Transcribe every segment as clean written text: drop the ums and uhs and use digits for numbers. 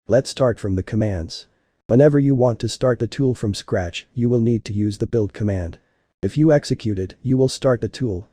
Let's start from the commands. Whenever you want to start the tool from scratch, you will need to use the build command. If you execute it, you will start the tool.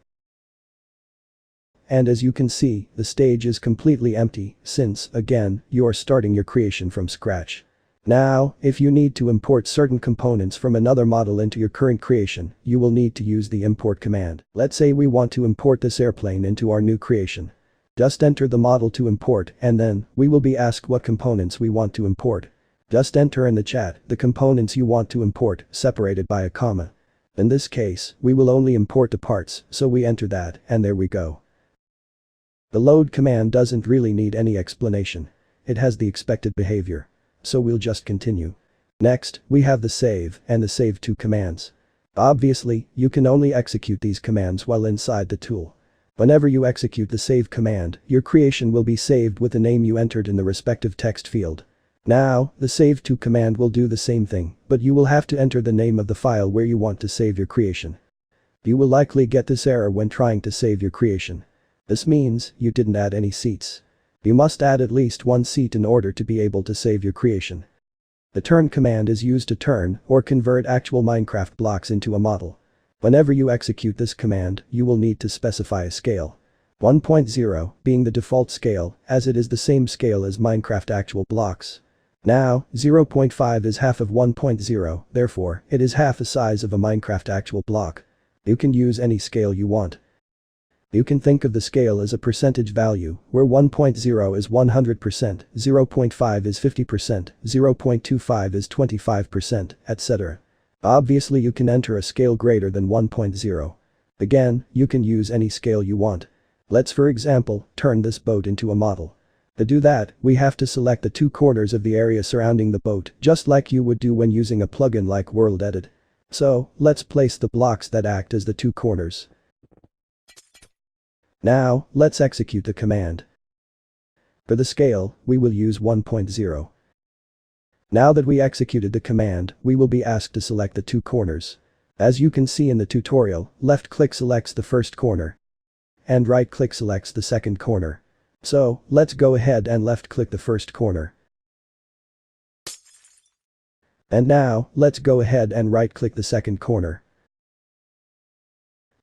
And as you can see, the stage is completely empty, since, again, you are starting your creation from scratch. Now, if you need to import certain components from another model into your current creation, you will need to use the import command. Let's say we want to import this airplane into our new creation. Just enter the model to import, and then, we will be asked what components we want to import. Just enter in the chat the components you want to import, separated by a comma. In this case, we will only import the parts, so we enter that, and there we go. The load command doesn't really need any explanation. It has the expected behavior. So we'll just continue. Next, we have the save and the save to commands. Obviously, you can only execute these commands while inside the tool. Whenever you execute the save command, your creation will be saved with the name you entered in the respective text field. Now, the save to command will do the same thing, but you will have to enter the name of the file where you want to save your creation. You will likely get this error when trying to save your creation. This means you didn't add any seats. You must add at least one seat in order to be able to save your creation. The turn command is used to turn or convert actual Minecraft blocks into a model. Whenever you execute this command, you will need to specify a scale. 1.0 being the default scale, as it is the same scale as Minecraft actual blocks. Now, 0.5 is half of 1.0, therefore, it is half the size of a Minecraft actual block. You can use any scale you want. You can think of the scale as a percentage value, where 1.0 is 100%, 0.5 is 50%, 0.25 is 25%, etc. Obviously you can enter a scale greater than 1.0. Again, you can use any scale you want. Let's for example, turn this boat into a model. To do that, we have to select the two corners of the area surrounding the boat, just like you would do when using a plugin like World Edit. So, let's place the blocks that act as the two corners. Now, let's execute the command. For the scale, we will use 1.0. Now that we executed the command, we will be asked to select the two corners. As you can see in the tutorial, left-click selects the first corner. And right-click selects the second corner. So, let's go ahead and left-click the first corner. And now, let's go ahead and right-click the second corner.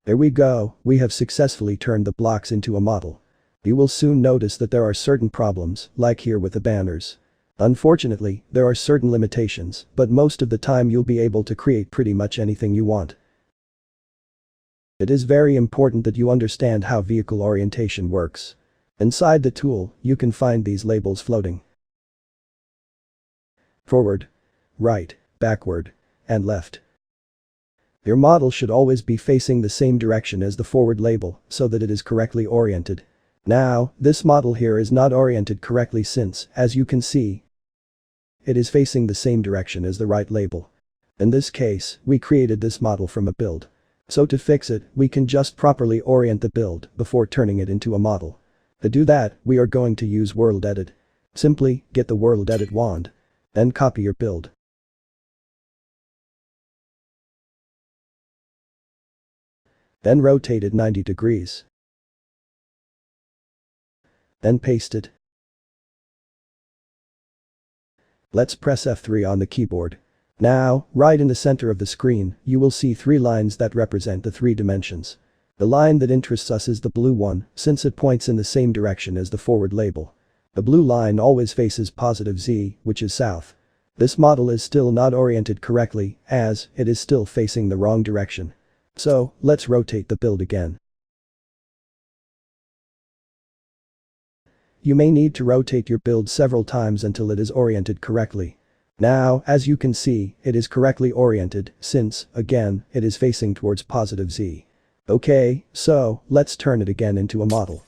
There we go, we have successfully turned the blocks into a model. You will soon notice that there are certain problems, like here with the banners. Unfortunately, there are certain limitations, but most of the time you'll be able to create pretty much anything you want. It is very important that you understand how vehicle orientation works. Inside the tool, you can find these labels floating. Forward, right, backward, and left. Your model should always be facing the same direction as the forward label, so that it is correctly oriented. Now, this model here is not oriented correctly since, as you can see, it is facing the same direction as the right label. In this case, we created this model from a build. So to fix it, we can just properly orient the build before turning it into a model. To do that, we are going to use World Edit. Simply, get the World Edit wand. Then copy your build. Then rotate it 90 degrees. Then paste it. Let's press F3 on the keyboard. Now, right in the center of the screen, you will see three lines that represent the three dimensions. The line that interests us is the blue one, since it points in the same direction as the forward label. The blue line always faces positive Z, which is south. This model is still not oriented correctly, as it is still facing the wrong direction. So, let's rotate the build again. You may need to rotate your build several times until it is oriented correctly. Now, as you can see, it is correctly oriented, since, again, it is facing towards positive Z. Okay, so, let's turn it again into a model.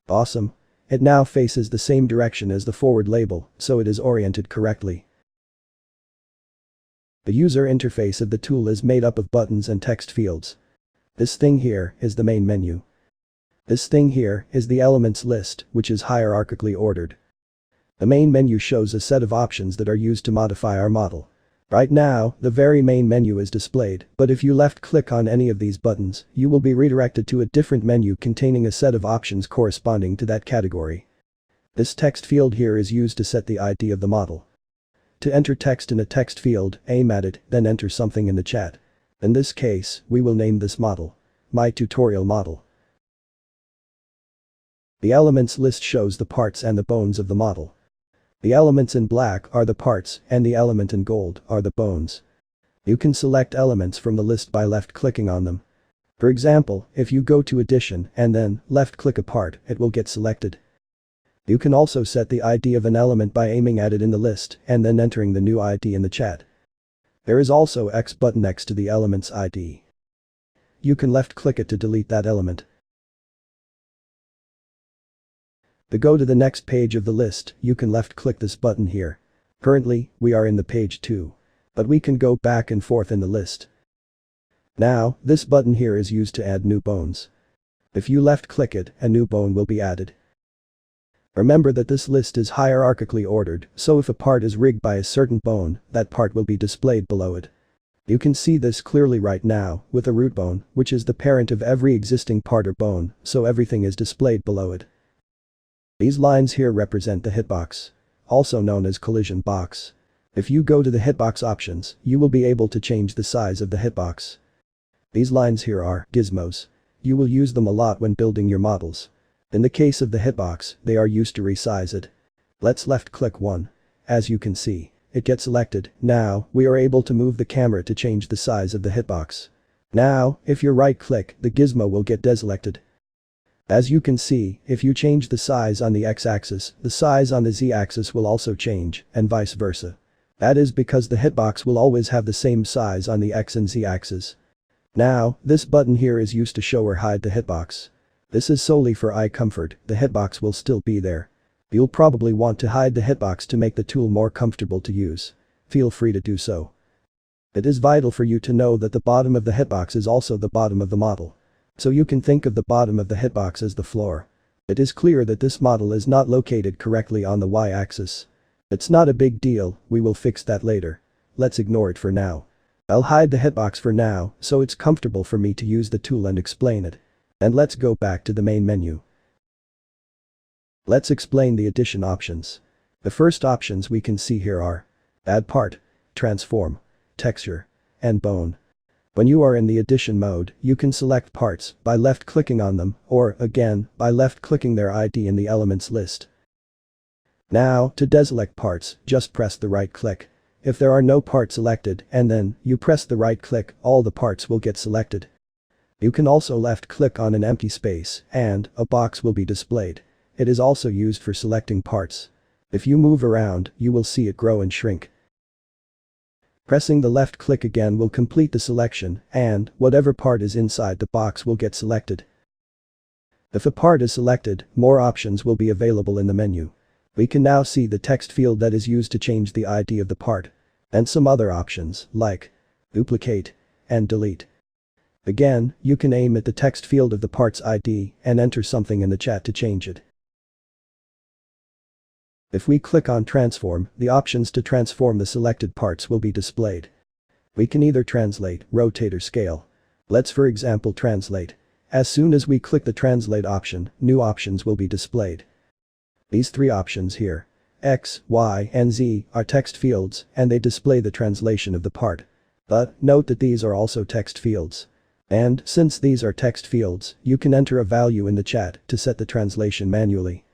Awesome. It now faces the same direction as the forward label, so it is oriented correctly. The user interface of the tool is made up of buttons and text fields. This thing here is the main menu. This thing here is the elements list, which is hierarchically ordered. The main menu shows a set of options that are used to modify our model. Right now, the very main menu is displayed, but if you left-click on any of these buttons, you will be redirected to a different menu containing a set of options corresponding to that category. This text field here is used to set the ID of the model. To enter text in a text field, aim at it, then enter something in the chat. In this case, we will name this model My Tutorial Model. The elements list shows the parts and the bones of the model. The elements in black are the parts and the element in gold are the bones. You can select elements from the list by left-clicking on them. For example, if you go to Addition and then left-click a part, it will get selected. You can also set the ID of an element by aiming at it in the list and then entering the new ID in the chat. There is also X button next to the element's ID. You can left-click it to delete that element. To go to the next page of the list, you can left-click this button here. Currently, we are in the page 2. But we can go back and forth in the list. Now, this button here is used to add new bones. If you left-click it, a new bone will be added. Remember that this list is hierarchically ordered, so if a part is rigged by a certain bone, that part will be displayed below it. You can see this clearly right now, with a root bone, which is the parent of every existing part or bone, so everything is displayed below it. These lines here represent the hitbox, also known as collision box. If you go to the hitbox options, you will be able to change the size of the hitbox. These lines here are gizmos. You will use them a lot when building your models. In the case of the hitbox, they are used to resize it. Let's left-click one. As you can see, it gets selected. Now, we are able to move the camera to change the size of the hitbox. Now, if you right-click, the gizmo will get deselected. As you can see, if you change the size on the x-axis, the size on the z-axis will also change, and vice versa. That is because the hitbox will always have the same size on the x and z-axis. Now, this button here is used to show or hide the hitbox. This is solely for eye comfort, the hitbox will still be there. You'll probably want to hide the hitbox to make the tool more comfortable to use. Feel free to do so. It is vital for you to know that the bottom of the hitbox is also the bottom of the model. So you can think of the bottom of the hitbox as the floor. It is clear that this model is not located correctly on the y-axis. It's not a big deal, we will fix that later. Let's ignore it for now. I'll hide the hitbox for now, so it's comfortable for me to use the tool and explain it. And let's go back to the main menu. Let's explain the addition options. The first options we can see here are Add Part, Transform, Texture, and Bone. When you are in the addition mode, you can select parts by left-clicking on them, or, again, by left-clicking their ID in the elements list. Now, to deselect parts, just press the right-click. If there are no parts selected, and then you press the right-click, all the parts will get selected. You can also left-click on an empty space, and a box will be displayed. It is also used for selecting parts. If you move around, you will see it grow and shrink. Pressing the left click again will complete the selection, and whatever part is inside the box will get selected. If a part is selected, more options will be available in the menu. We can now see the text field that is used to change the ID of the part, and some other options, like duplicate and delete. Again, you can aim at the text field of the part's ID and enter something in the chat to change it. If we click on Transform, the options to transform the selected parts will be displayed. We can either translate, rotate or scale. Let's for example translate. As soon as we click the Translate option, new options will be displayed. These three options here, X, Y, and Z, are text fields, and they display the translation of the part. But, note that these are also text fields. And, since these are text fields, you can enter a value in the chat to set the translation manually.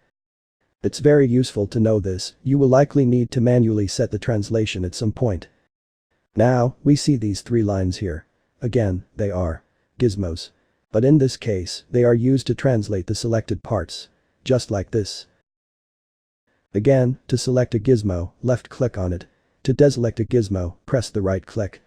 It's very useful to know this, you will likely need to manually set the translation at some point. Now, we see these three lines here. Again, they are gizmos. But in this case, they are used to translate the selected parts. Just like this. Again, to select a gizmo, left-click on it. To deselect a gizmo, press the right-click.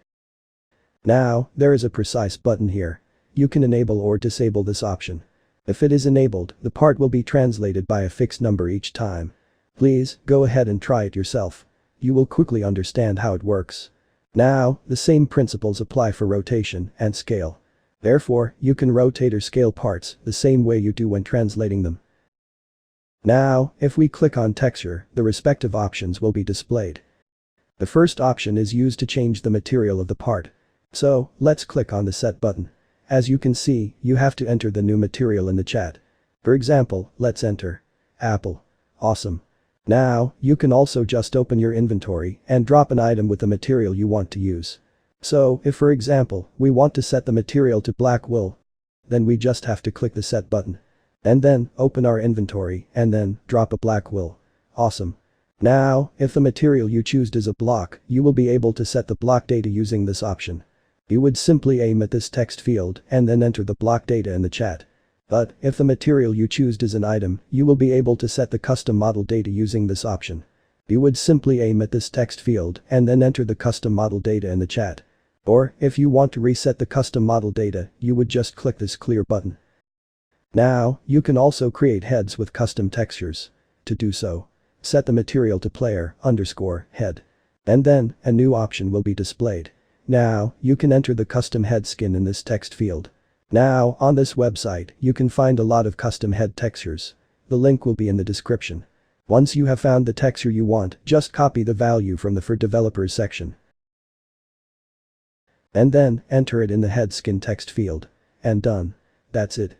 Now, there is a precise button here. You can enable or disable this option. If it is enabled, the part will be translated by a fixed number each time. Please, go ahead and try it yourself. You will quickly understand how it works. Now, the same principles apply for rotation and scale. Therefore, you can rotate or scale parts the same way you do when translating them. Now, if we click on Texture, the respective options will be displayed. The first option is used to change the material of the part. So, let's click on the Set button. As you can see, you have to enter the new material in the chat. For example, let's enter apple. Awesome. Now, you can also just open your inventory and drop an item with the material you want to use. So, if for example, we want to set the material to black wool, then we just have to click the Set button. And then, open our inventory and then, drop a black wool. Awesome. Now, if the material you choose is a block, you will be able to set the block data using this option. You would simply aim at this text field and then enter the block data in the chat. But, if the material you choose is an item, you will be able to set the custom model data using this option. You would simply aim at this text field and then enter the custom model data in the chat. Or, if you want to reset the custom model data, you would just click this clear button. Now, you can also create heads with custom textures. To do so, set the material to player_head. And then, a new option will be displayed. Now, you can enter the custom head skin in this text field. Now, on this website, you can find a lot of custom head textures. The link will be in the description. Once you have found the texture you want, just copy the value from the For Developers section. And then, enter it in the head skin text field. And done. That's it.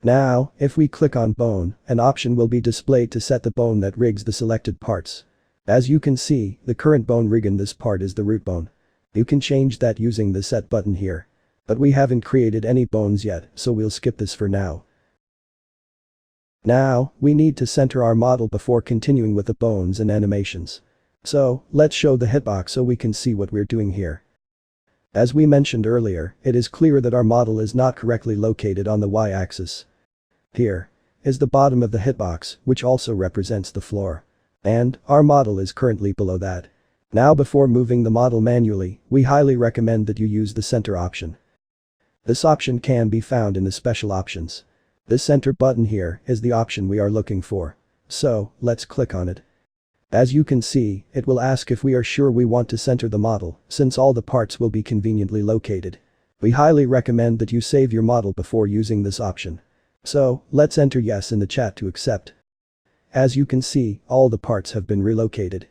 Now, if we click on bone, an option will be displayed to set the bone that rigs the selected parts. As you can see, the current bone rig in this part is the root bone. You can change that using the Set button here. But we haven't created any bones yet, so we'll skip this for now. Now, we need to center our model before continuing with the bones and animations. So, let's show the hitbox so we can see what we're doing here. As we mentioned earlier, it is clear that our model is not correctly located on the y-axis. Here is the bottom of the hitbox, which also represents the floor. And our model is currently below that. Now before moving the model manually, we highly recommend that you use the center option. This option can be found in the special options. This center button here is the option we are looking for. So, let's click on it. As you can see, it will ask if we are sure we want to center the model, since all the parts will be conveniently located. We highly recommend that you save your model before using this option. So, let's enter yes in the chat to accept. As you can see, all the parts have been relocated.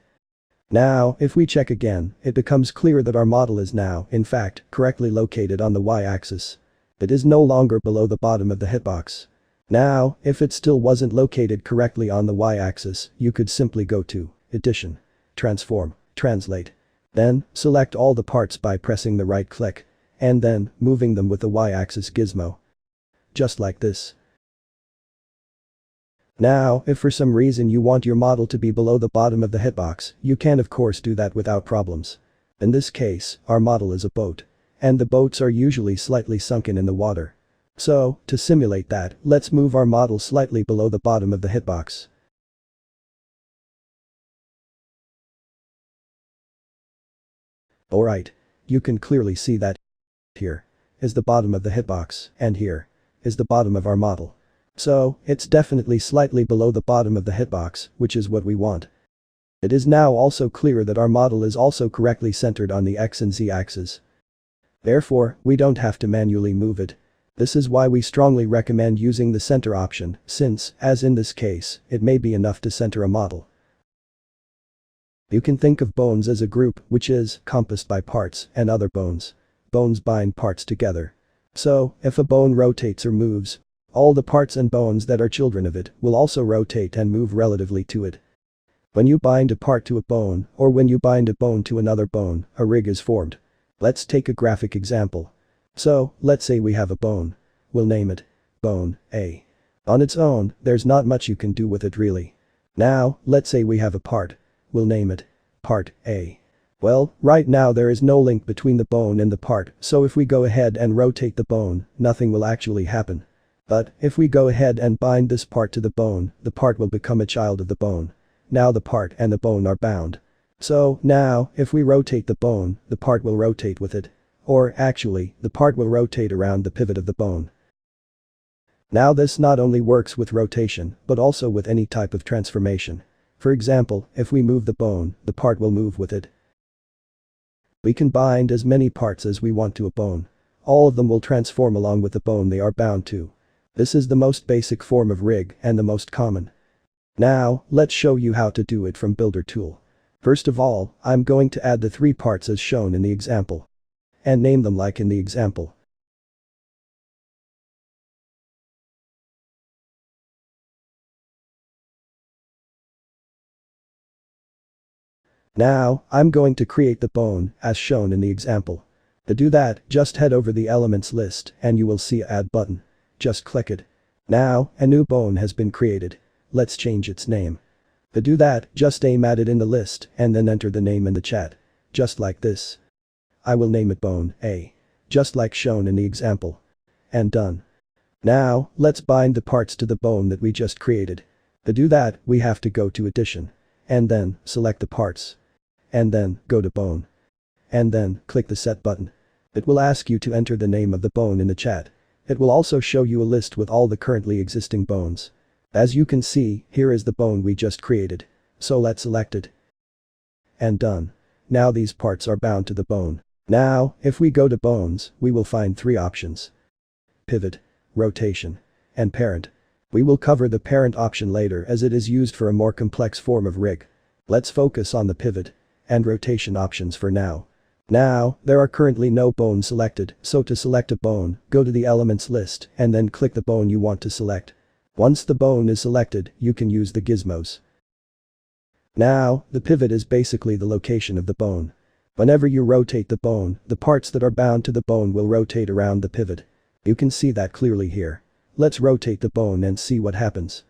Now, if we check again, it becomes clear that our model is now, in fact, correctly located on the y-axis. It is no longer below the bottom of the hitbox. Now, if it still wasn't located correctly on the y-axis, you could simply go to Edition, Transform, Translate. Then, select all the parts by pressing the right click. And then, moving them with the y-axis gizmo. Just like this. Now, if for some reason you want your model to be below the bottom of the hitbox, you can of course do that without problems. In this case, our model is a boat. And the boats are usually slightly sunken in the water. So, to simulate that, let's move our model slightly below the bottom of the hitbox. Alright. You can clearly see that here is the bottom of the hitbox, and here is the bottom of our model. So, it's definitely slightly below the bottom of the hitbox, which is what we want. It is now also clear that our model is also correctly centered on the X and Z axes. Therefore, we don't have to manually move it. This is why we strongly recommend using the center option, since, as in this case, it may be enough to center a model. You can think of bones as a group which is compassed by parts and other bones. Bones bind parts together. So, if a bone rotates or moves, all the parts and bones that are children of it will also rotate and move relatively to it. When you bind a part to a bone, or when you bind a bone to another bone, a rig is formed. Let's take a graphic example. So, let's say we have a bone. We'll name it Bone A. On its own, there's not much you can do with it really. Now, let's say we have a part. We'll name it Part A. Well, right now there is no link between the bone and the part, so if we go ahead and rotate the bone, nothing will actually happen. But, if we go ahead and bind this part to the part will become a child of the bone. Now the part and the bone are bound. So, now, if we rotate the bone, the part will rotate with it. Or, actually, the part will rotate around the pivot of the bone. Now this not only works with rotation, but also with any type of transformation. For example, if we move the bone, the part will move with it. We can bind as many parts as we want to a bone. All of them will transform along with the bone they are bound to. This is the most basic form of rig and the most common. Now, let's show you how to do it from Builder tool. First of all, I'm going to add the 3 parts as shown in the example. And name them like in the example. Now, I'm going to create the bone as shown in the example. To do that, just head over the elements list and you will see Add button. Just click it. Now, a new bone has been created. Let's change its name. To do that, just aim at it in the list and then enter the name in the chat. Just like this. I will name it bone A. Just like shown in the example. And done. Now, let's bind the parts to the bone that we just created. To do that, we have to go to Addition. And then, select the parts. And then, go to bone. And then, click the Set button. It will ask you to enter the name of the bone in the chat. It will also show you a list with all the currently existing bones. As you can see, here is the bone we just created. So let's select it. And done. Now these parts are bound to the bone. Now, if we go to bones, we will find 3 options. Pivot, rotation, and parent. We will cover the parent option later as it is used for a more complex form of rig. Let's focus on the pivot and rotation options for now. Now, there are currently no bones selected, so to select a bone, go to the elements list and then click the bone you want to select. Once the bone is selected, you can use the gizmos. Now, the pivot is basically the location of the bone. Whenever you rotate the bone, the parts that are bound to the bone will rotate around the pivot. You can see that clearly here. Let's rotate the bone and see what happens.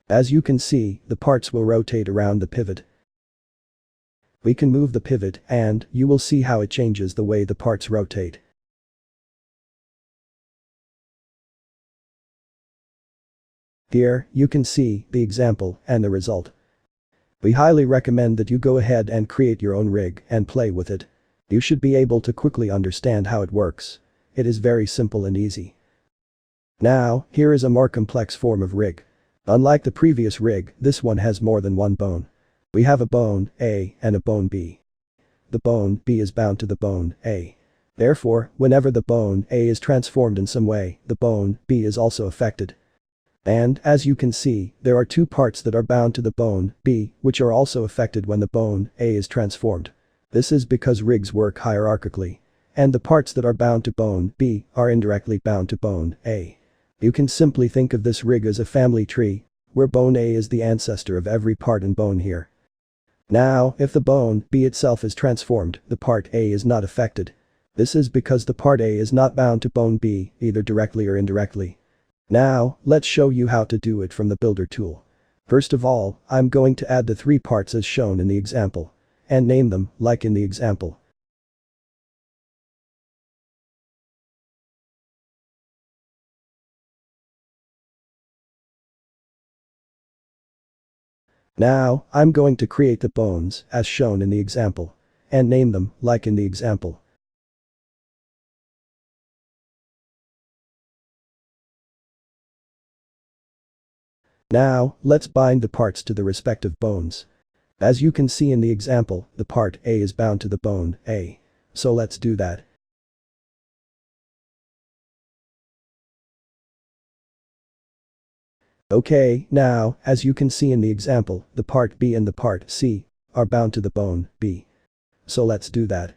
As you can see, the parts will rotate around the pivot. We can move the pivot and you will see how it changes the way the parts rotate. Here, you can see the example and the result. We highly recommend that you go ahead and create your own rig and play with it. You should be able to quickly understand how it works. It is very simple and easy. Now, here is a more complex form of rig. Unlike the previous rig, this one has more than one bone. We have a bone A and a bone B. The bone B is bound to the bone A. Therefore, whenever the bone A is transformed in some way, the bone B is also affected. And, as you can see, there are 2 parts that are bound to the bone B, which are also affected when the bone A is transformed. This is because rigs work hierarchically. And the parts that are bound to bone B are indirectly bound to bone A. You can simply think of this rig as a family tree, where bone A is the ancestor of every part in bone here. Now, if the bone B itself is transformed, the part A is not affected. This is because the part A is not bound to bone B, either directly or indirectly. Now, let's show you how to do it from the Builder tool. First of all, I'm going to add the 3 parts as shown in the example. And name them, like in the example. Now, I'm going to create the bones, as shown in the example. And name them, like in the example. Now, let's bind the parts to the respective bones. As you can see in the example, the part A is bound to the bone A. So let's do that. Okay, now, as you can see in the example, the part B and the part C are bound to the bone B. So let's do that.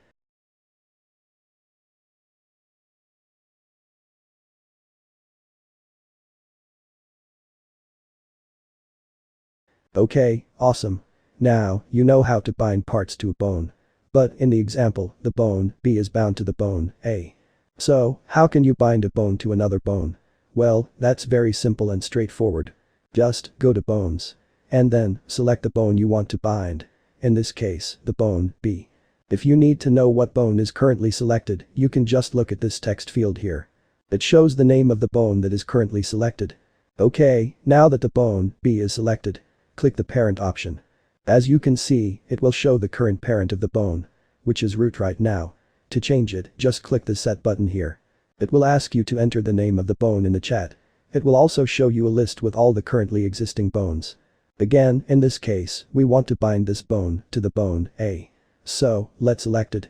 Okay, awesome. Now, you know how to bind parts to a bone. But in the example, the bone B is bound to the bone A. So, how can you bind a bone to another bone? Well, that's very simple and straightforward. Just go to bones. And then, select the bone you want to bind. In this case, the bone B. If you need to know what bone is currently selected, you can just look at this text field here. It shows the name of the bone that is currently selected. Okay, now that the bone B is selected, click the parent option. As you can see, it will show the current parent of the bone, which is root right now. To change it, just click the set button here. It will ask you to enter the name of the bone in the chat. It will also show you a list with all the currently existing bones. Again, in this case, we want to bind this bone to the bone A. So, let's select it.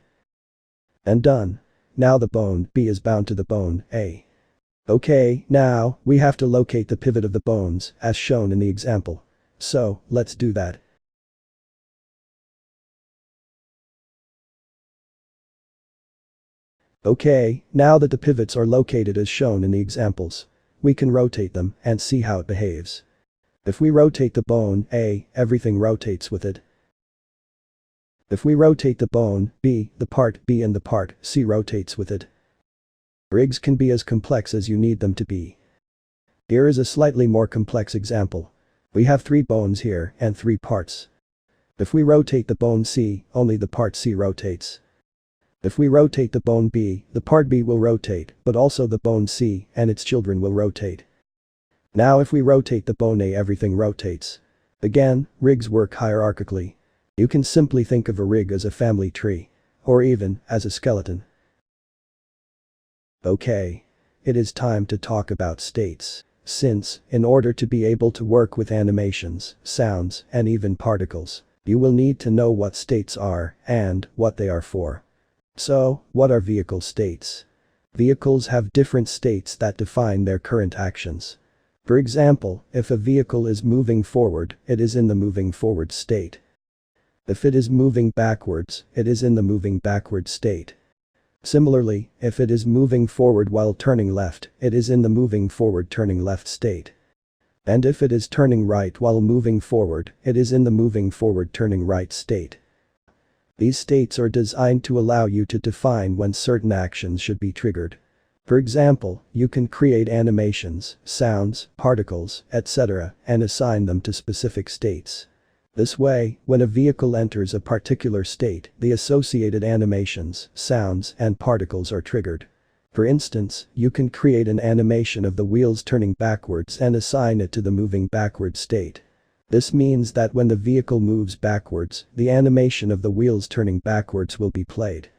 And done. Now the bone B is bound to the bone A. Okay, now, we have to locate the pivot of the bones, as shown in the example. So, let's do that. Okay, now that the pivots are located as shown in the examples, we can rotate them and see how it behaves. If we rotate the bone A, everything rotates with it. If we rotate the bone B, the part B and the part C rotates with it. Rigs can be as complex as you need them to be. Here is a slightly more complex example. We have 3 bones here and 3 parts. If we rotate the bone C, only the part C rotates. If we rotate the bone B, the part B will rotate, but also the bone C and its children will rotate. Now if we rotate the bone A, everything rotates. Again, rigs work hierarchically. You can simply think of a rig as a family tree. Or even as a skeleton. Okay. It is time to talk about states. Since, in order to be able to work with animations, sounds, and even particles, you will need to know what states are and what they are for. So, what are vehicle states? Vehicles have different states that define their current actions. For example, if a vehicle is moving forward, it is in the moving forward state. If it is moving backwards, it is in the moving backward state. Similarly, if it is moving forward while turning left, it is in the moving forward turning left state. And if it is turning right while moving forward, it is in the moving forward turning right state. These states are designed to allow you to define when certain actions should be triggered. For example, you can create animations, sounds, particles, etc., and assign them to specific states. This way, when a vehicle enters a particular state, the associated animations, sounds, and particles are triggered. For instance, you can create an animation of the wheels turning backwards and assign it to the moving backward state. This means that when the vehicle moves backwards, the animation of the wheels turning backwards will be played.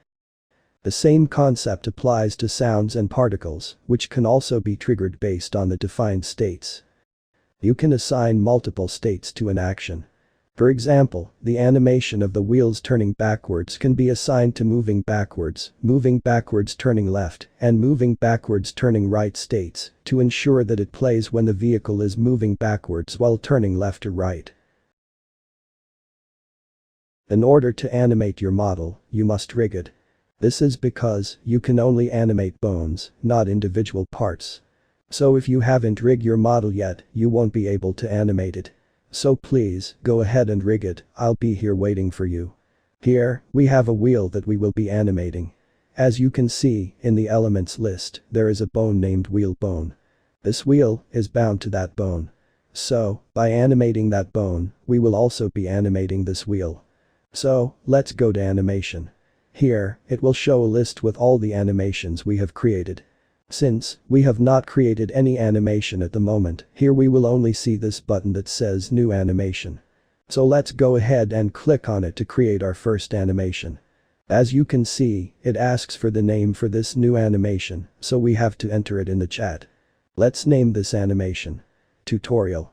The same concept applies to sounds and particles, which can also be triggered based on the defined states. You can assign multiple states to an action. For example, the animation of the wheels turning backwards can be assigned to moving backwards turning left, and moving backwards turning right states to ensure that it plays when the vehicle is moving backwards while turning left or right. In order to animate your model, you must rig it. This is because you can only animate bones, not individual parts. So if you haven't rigged your model yet, you won't be able to animate it. So please, go ahead and rig it, I'll be here waiting for you. Here, we have a wheel that we will be animating. As you can see, in the elements list, there is a bone named wheel bone. This wheel is bound to that bone. So, by animating that bone, we will also be animating this wheel. So, let's go to animation. Here, it will show a list with all the animations we have created. Since we have not created any animation at the moment, here we will only see this button that says New Animation. So let's go ahead and click on it to create our first animation. As you can see, it asks for the name for this new animation, so we have to enter it in the chat. Let's name this animation Tutorial.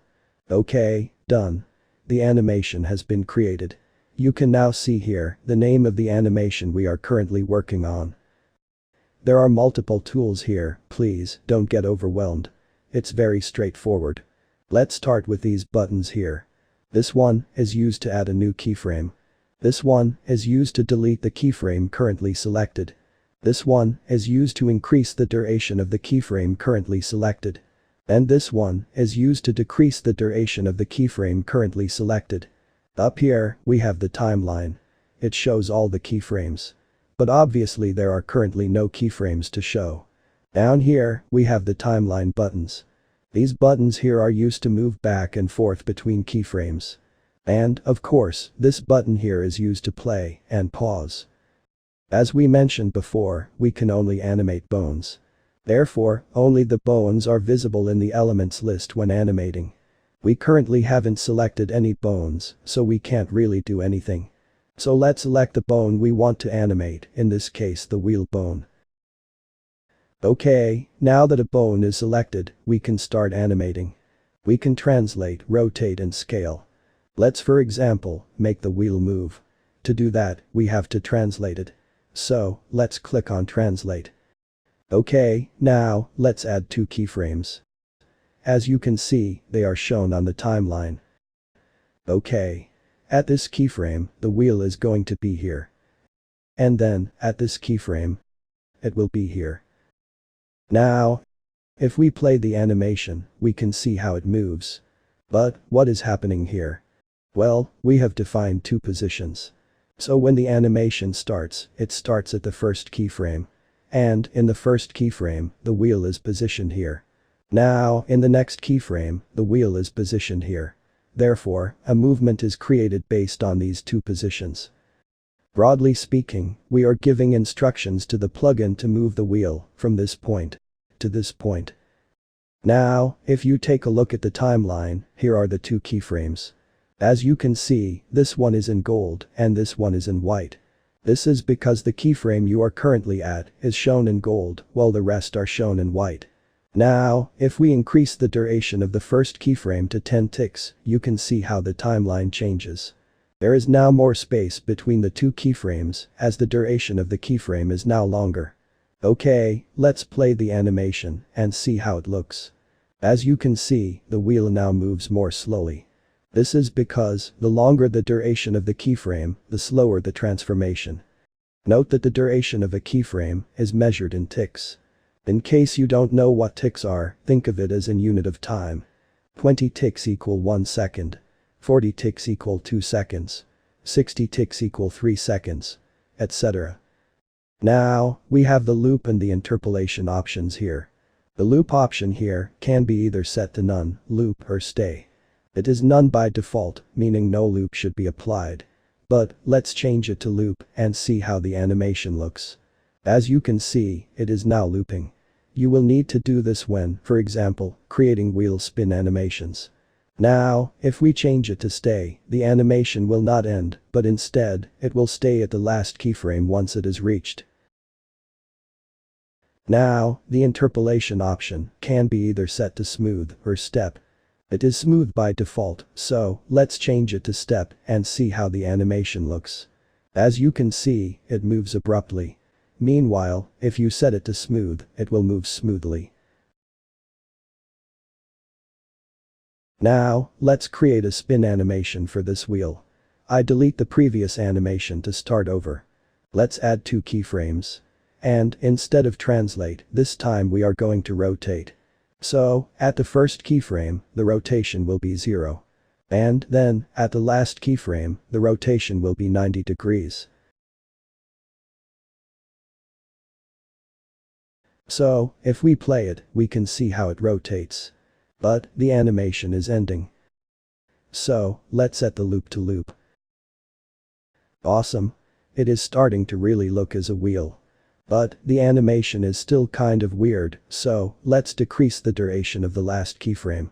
Okay, done. The animation has been created. You can now see here the name of the animation we are currently working on. There are multiple tools here, please don't get overwhelmed. It's very straightforward. Let's start with these buttons here. This one is used to add a new keyframe. This one is used to delete the keyframe currently selected. This one is used to increase the duration of the keyframe currently selected. And this one is used to decrease the duration of the keyframe currently selected. Up here, we have the timeline. It shows all the keyframes. But obviously there are currently no keyframes to show. Down here, we have the timeline buttons. These buttons here are used to move back and forth between keyframes. And, of course, this button here is used to play and pause. As we mentioned before, we can only animate bones. Therefore, only the bones are visible in the elements list when animating. We currently haven't selected any bones, so we can't really do anything. So let's select the bone we want to animate, in this case the wheel bone. Okay, now that a bone is selected, we can start animating. We can translate, rotate and scale. Let's for example, make the wheel move. To do that, we have to translate it. So, let's click on translate. Okay, now, let's add 2 keyframes. As you can see, they are shown on the timeline. Okay. At this keyframe, the wheel is going to be here. And then, at this keyframe, it will be here. Now, if we play the animation, we can see how it moves. But what is happening here? Well, we have defined two positions. So when the animation starts, it starts at the first keyframe. And in the first keyframe, the wheel is positioned here. Now, in the next keyframe, the wheel is positioned here. Therefore, a movement is created based on these two positions. Broadly speaking, we are giving instructions to the plugin to move the wheel from this point to this point. Now, if you take a look at the timeline, here are the two keyframes. As you can see, this one is in gold and this one is in white. This is because the keyframe you are currently at is shown in gold while the rest are shown in white. Now, if we increase the duration of the first keyframe to 10 ticks, you can see how the timeline changes. There is now more space between the two keyframes as the duration of the keyframe is now longer. Okay, let's play the animation and see how it looks. As you can see, the wheel now moves more slowly. This is because the longer the duration of the keyframe, the slower the transformation. Note that the duration of a keyframe is measured in ticks. In case you don't know what ticks are, think of it as in unit of time. 20 ticks equal 1 second. 40 ticks equal 2 seconds. 60 ticks equal 3 seconds. Etc. Now, we have the loop and the interpolation options here. The loop option here can be either set to none, loop or stay. It is none by default, meaning no loop should be applied. But, let's change it to loop and see how the animation looks. As you can see, it is now looping. You will need to do this when, for example, creating wheel spin animations. Now, if we change it to stay, the animation will not end, but instead, it will stay at the last keyframe once it is reached. Now, the interpolation option can be either set to smooth or step. It is smooth by default, so let's change it to step and see how the animation looks. As you can see, it moves abruptly. Meanwhile, if you set it to smooth, it will move smoothly. Now, let's create a spin animation for this wheel. I delete the previous animation to start over. Let's add 2 keyframes. And, instead of translate, this time we are going to rotate. So, at the first keyframe, the rotation will be 0. And then, at the last keyframe, the rotation will be 90 degrees. So, if we play it, we can see how it rotates. But, the animation is ending. So, let's set the loop to loop. Awesome. It is starting to really look as a wheel. But, the animation is still kind of weird, so, let's decrease the duration of the last keyframe.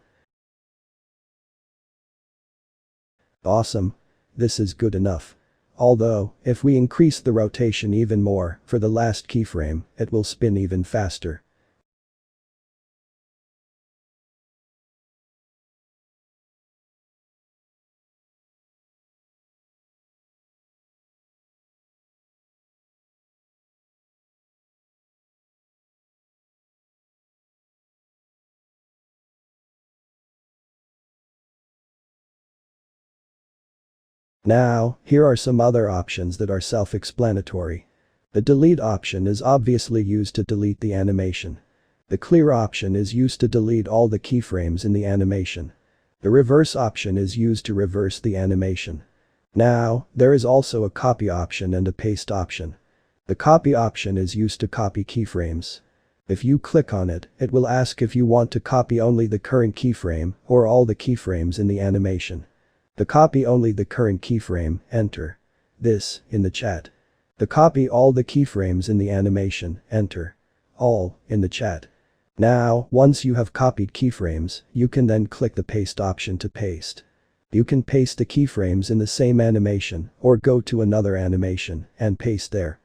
Awesome. This is good enough. Although, if we increase the rotation even more, for the last keyframe, it will spin even faster. Now, here are some other options that are self-explanatory. The delete option is obviously used to delete the animation. The clear option is used to delete all the keyframes in the animation. The reverse option is used to reverse the animation. Now, there is also a copy option and a paste option. The copy option is used to copy keyframes. If you click on it, it will ask if you want to copy only the current keyframe or all the keyframes in the animation. The copy only the current keyframe, enter this in the chat. The copy all the keyframes in the animation, enter all in the chat. Now, once you have copied keyframes, you can then click the paste option to paste. You can paste the keyframes in the same animation or go to another animation and paste there.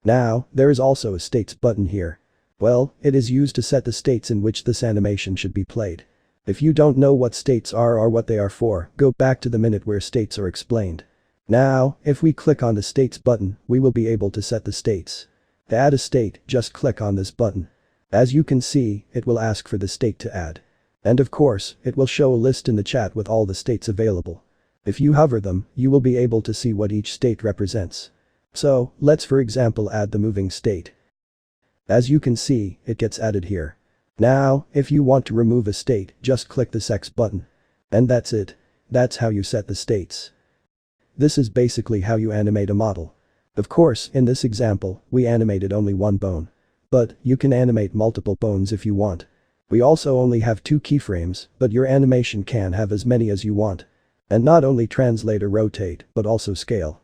Now, there is also a states button here. Well, it is used to set the states in which this animation should be played. If you don't know what states are or what they are for, go back to the minute where states are explained. Now, if we click on the states button, we will be able to set the states. To add a state, just click on this button. As you can see, it will ask for the state to add. And of course, it will show a list in the chat with all the states available. If you hover them, you will be able to see what each state represents. So, let's for example add the moving state. As you can see, it gets added here. Now, if you want to remove a state, just click this X button. And that's it. That's how you set the states. This is basically how you animate a model. Of course, in this example, we animated only one bone. But, you can animate multiple bones if you want. We also only have 2 keyframes, but your animation can have as many as you want. And not only translate or rotate, but also scale.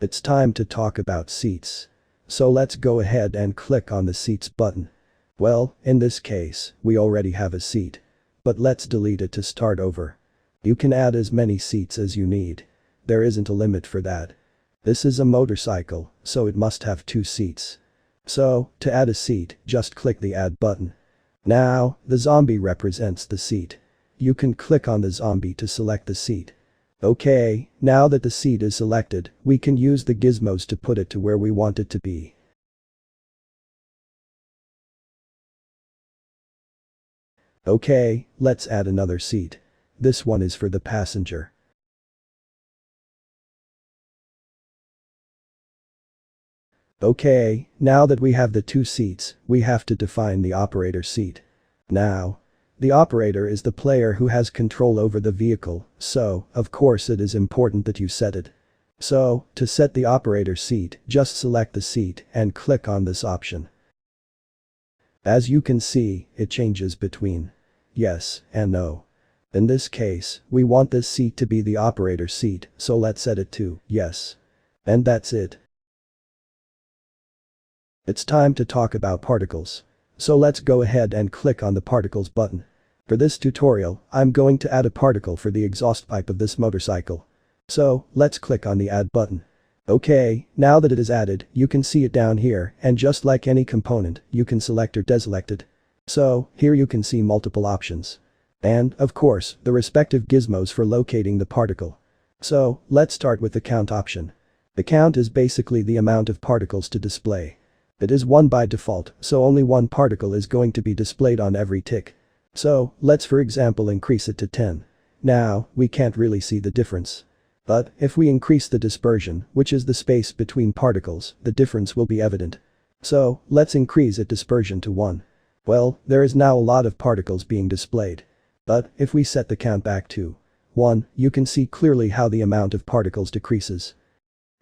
It's time to talk about seats. So let's go ahead and click on the seats button. Well, in this case, we already have a seat. But let's delete it to start over. You can add as many seats as you need. There isn't a limit for that. This is a motorcycle, so it must have 2 seats. So, to add a seat, just click the add button. Now, the zombie represents the seat. You can click on the zombie to select the seat. Okay, now that the seat is selected, we can use the gizmos to put it to where we want it to be. Okay, let's add another seat. This one is for the passenger. Okay, now that we have the 2 seats, we have to define the operator seat. Now, the operator is the player who has control over the vehicle, so, of course it is important that you set it. So, to set the operator seat, just select the seat and click on this option. As you can see, it changes between yes and no. In this case, we want this seat to be the operator seat, so let's set it to yes. And that's it. It's time to talk about particles. So let's go ahead and click on the particles button. For this tutorial, I'm going to add a particle for the exhaust pipe of this motorcycle. So, let's click on the add button. Okay, now that it is added, you can see it down here, and just like any component, you can select or deselect it. So, here you can see multiple options. And, of course, the respective gizmos for locating the particle. So, let's start with the count option. The count is basically the amount of particles to display. It is 1 by default, so only 1 particle is going to be displayed on every tick. So, let's for example increase it to 10. Now, we can't really see the difference. But, if we increase the dispersion, which is the space between particles, the difference will be evident. So, let's increase its dispersion to 1. Well, there is now a lot of particles being displayed. But, if we set the count back to 1, you can see clearly how the amount of particles decreases.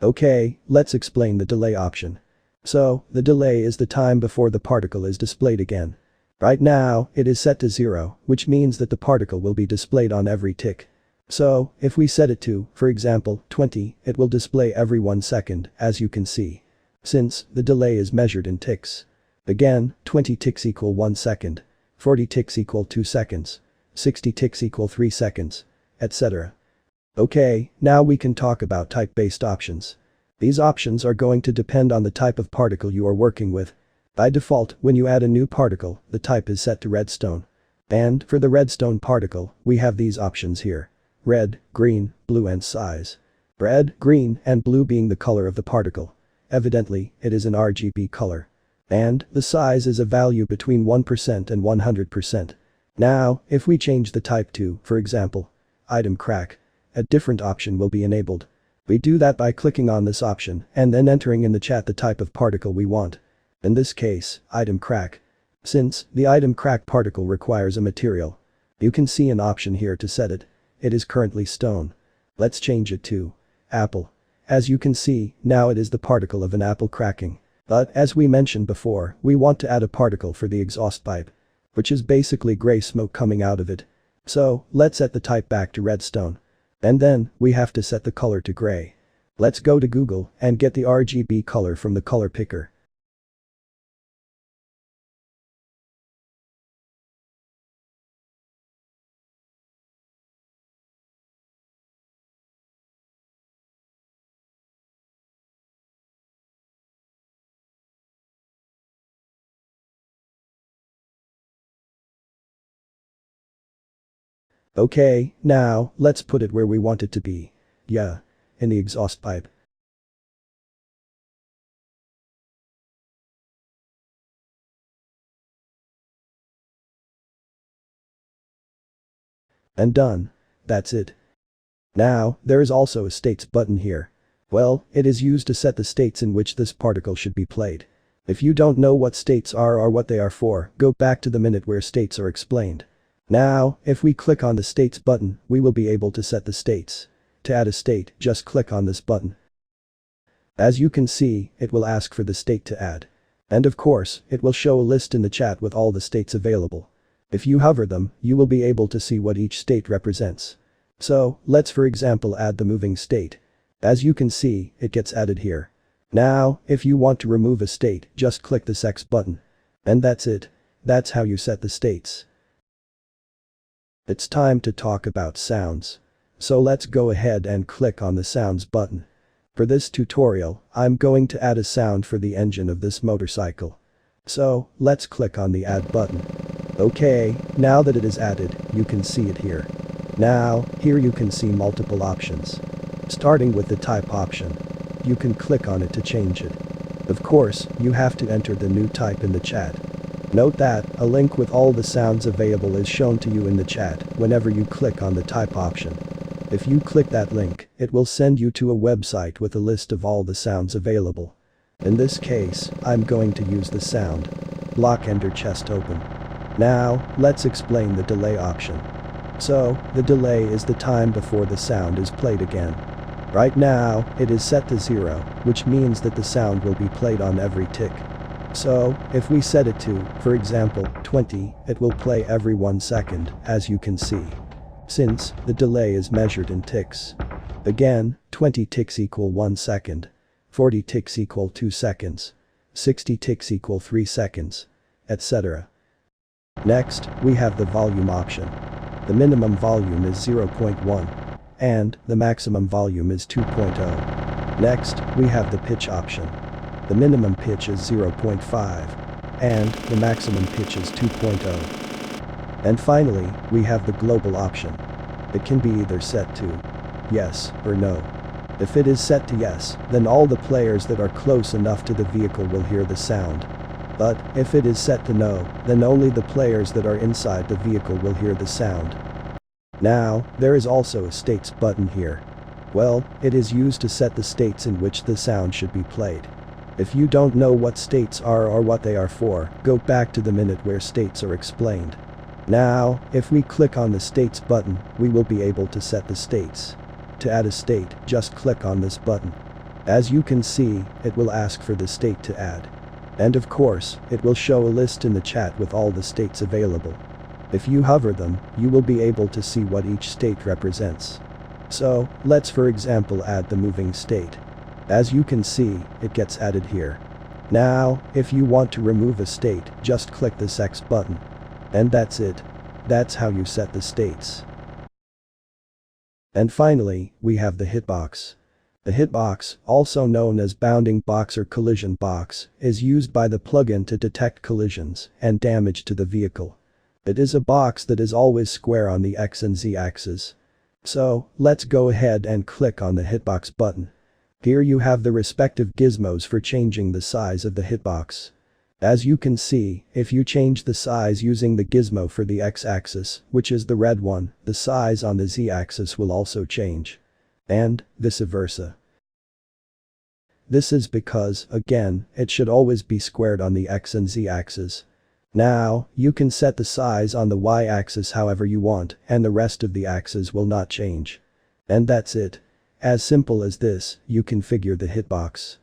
Okay, let's explain the delay option. So, the delay is the time before the particle is displayed again. Right now, it is set to 0, which means that the particle will be displayed on every tick. So, if we set it to, for example, 20, it will display every 1 second, as you can see. Since, the delay is measured in ticks. Again, 20 ticks equal 1 second, 40 ticks equal 2 seconds, 60 ticks equal 3 seconds, etc. Okay, now we can talk about type-based options. These options are going to depend on the type of particle you are working with. By default, when you add a new particle, the type is set to redstone. And, for the redstone particle, we have these options here. Red, green, blue and size. Red, green, and blue being the color of the particle. Evidently, it is an RGB color. And, the size is a value between 1% and 100%. Now, if we change the type to, for example, item crack, a different option will be enabled. We do that by clicking on this option and then entering in the chat the type of particle we want. In this case, item crack. Since the item crack particle requires a material, you can see an option here to set it. It is currently stone. Let's change it to apple. As you can see, now it is the particle of an apple cracking. But as we mentioned before, we want to add a particle for the exhaust pipe, which is basically gray smoke coming out of it. So, let's set the type back to redstone. And then, we have to set the color to gray. Let's go to Google and get the RGB color from the color picker. Okay, now, let's put it where we want it to be. Yeah. In the exhaust pipe. And done. That's it. Now, there is also a states button here. Well, it is used to set the states in which this particle should be played. If you don't know what states are or what they are for, go back to the minute where states are explained. Now, if we click on the states button, we will be able to set the states. To add a state, just click on this button. As you can see, it will ask for the state to add. And of course, it will show a list in the chat with all the states available. If you hover them, you will be able to see what each state represents. So, let's for example add the moving state. As you can see, it gets added here. Now, if you want to remove a state, just click this X button. And that's it. That's how you set the states. It's time to talk about sounds. So let's go ahead and click on the sounds button. For this tutorial, I'm going to add a sound for the engine of this motorcycle. So, let's click on the add button. Okay, now that it is added, you can see it here. Now, here you can see multiple options. Starting with the type option. You can click on it to change it. Of course, you have to enter the new type in the chat. Note that a link with all the sounds available is shown to you in the chat whenever you click on the type option. If you click that link, it will send you to a website with a list of all the sounds available. In this case, I'm going to use the sound block ender chest open. Now, let's explain the delay option. So, the delay is the time before the sound is played again. Right now, it is set to 0, which means that the sound will be played on every tick. So, if we set it to, for example, 20, it will play every 1 second, as you can see. Since the delay is measured in ticks. Again, 20 ticks equal 1 second. 40 ticks equal 2 seconds. 60 ticks equal 3 seconds. Etc. Next, we have the volume option. The minimum volume is 0.1. And the maximum volume is 2.0. Next, we have the pitch option. The minimum pitch is 0.5. And the maximum pitch is 2.0. And finally, we have the global option. It can be either set to yes or no. If it is set to yes, then all the players that are close enough to the vehicle will hear the sound. But if it is set to no, then only the players that are inside the vehicle will hear the sound. Now, there is also a states button here. Well, it is used to set the states in which the sound should be played. If you don't know what states are or what they are for, go back to the minute where states are explained. Now, if we click on the states button, we will be able to set the states. To add a state, just click on this button. As you can see, it will ask for the state to add. And of course, it will show a list in the chat with all the states available. If you hover them, you will be able to see what each state represents. So, let's for example add the moving state. As you can see, it gets added here. Now, if you want to remove a state, just click this X button. And that's it. That's how you set the states. And finally, we have the hitbox. The hitbox, also known as bounding box or collision box, is used by the plugin to detect collisions and damage to the vehicle. It is a box that is always square on the X and Z axis. So, let's go ahead and click on the hitbox button. Here you have the respective gizmos for changing the size of the hitbox. As you can see, if you change the size using the gizmo for the X-axis, which is the red one, the size on the Z-axis will also change. And vice versa. This is because, again, it should always be squared on the X and Z axis. Now, you can set the size on the Y-axis however you want, and the rest of the axes will not change. And that's it. As simple as this, you configure the hitbox.